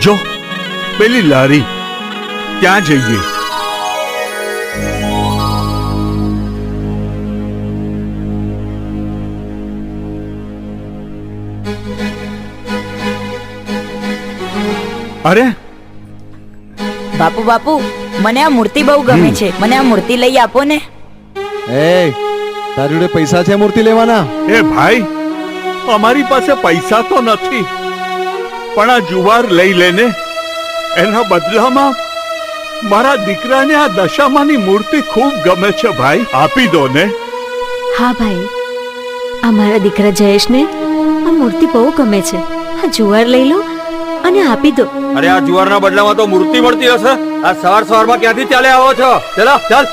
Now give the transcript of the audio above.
જો પેલી લારી ત્યાં જઈએ. અરે બાપુ બાપુ, મને આ મૂર્તિ બહુ ગમે છે. મને આ મૂર્તિ લઈ આપો ને. એ તારી જોડે પૈસા છે મૂર્તિ લેવાના? એ ભાઈ, અમારી પાસે પૈસા તો નથી, પણ આ જુવાર લઈ લેને. એના બદલામાં મારા દીકરાને આ દશામાની મૂર્તિ ખૂબ ગમે છે ભાઈ, આપી દો ને. હા ભાઈ, આ મારા દીકરા જયેશને આ મૂર્તિ બહુ ગમે છે. આ જુવાર લઈ લો અને આપી દો. અરે આ જુવારના બદલામાં તો મૂર્તિ મળતી હશે. આ સવારમાં ક્યાંથી ચાલે આવો છો? ચાલો ચાલ.